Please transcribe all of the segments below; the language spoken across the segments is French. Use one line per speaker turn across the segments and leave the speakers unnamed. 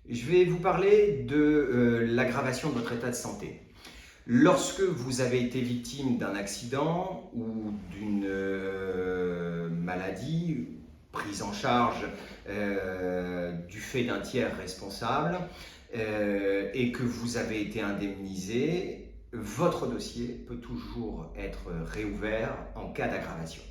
Je vais vous parler de l'aggravation de votre état de santé. Lorsque vous avez été victime d'un accident ou d'une maladie, prise en charge du fait d'un tiers responsable et que vous avez été indemnisé, votre dossier peut toujours être réouvert en cas d'aggravation.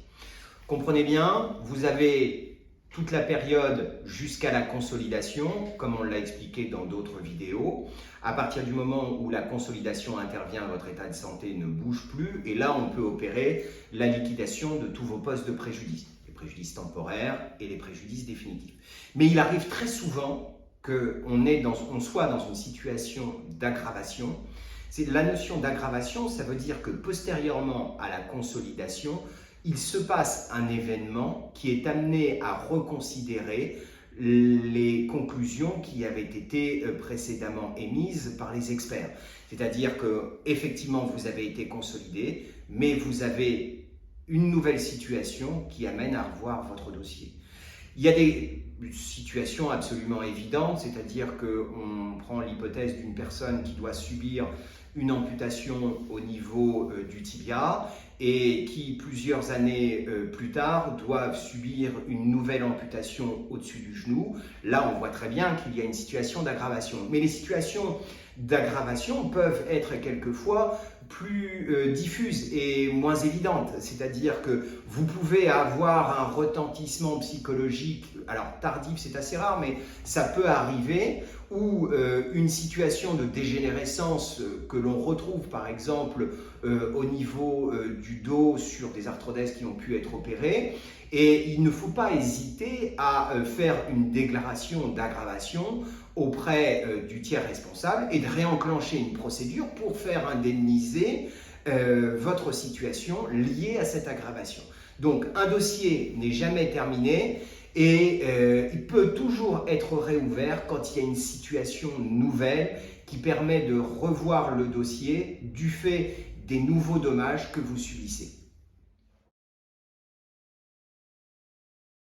Comprenez bien, vous avez toute la période jusqu'à la consolidation, comme on l'a expliqué dans d'autres vidéos. À partir du moment où la consolidation intervient, votre état de santé ne bouge plus et là on peut opérer la liquidation de tous vos postes de préjudice, les préjudices temporaires et les préjudices définitifs. Mais il arrive très souvent qu'on soit dans une situation d'aggravation. La notion d'aggravation, ça veut dire que postérieurement à la consolidation, il se passe un événement qui est amené à reconsidérer les conclusions qui avaient été précédemment émises par les experts. C'est-à-dire que effectivement vous avez été consolidé, mais vous avez une nouvelle situation qui amène à revoir votre dossier. Il y a des situations absolument évidentes, c'est-à-dire qu'on prend l'hypothèse d'une personne qui doit subir une amputation au niveau du tibia et qui, plusieurs années plus tard, doivent subir une nouvelle amputation au-dessus du genou. Là, on voit très bien qu'il y a une situation d'aggravation. Mais les situations d'aggravation peuvent être quelquefois plus diffuses et moins évidentes. C'est-à-dire que vous pouvez avoir un retentissement psychologique, alors tardif c'est assez rare, mais ça peut arriver, ou une situation de dégénérescence que l'on retrouve par exemple au niveau du dos sur des arthrodèses qui ont pu être opérées. Et il ne faut pas hésiter à faire une déclaration d'aggravation auprès du tiers responsable et de réenclencher une procédure pour faire indemniser votre situation liée à cette aggravation. Donc un dossier n'est jamais terminé et il peut toujours être réouvert quand il y a une situation nouvelle qui permet de revoir le dossier du fait des nouveaux dommages que vous subissez.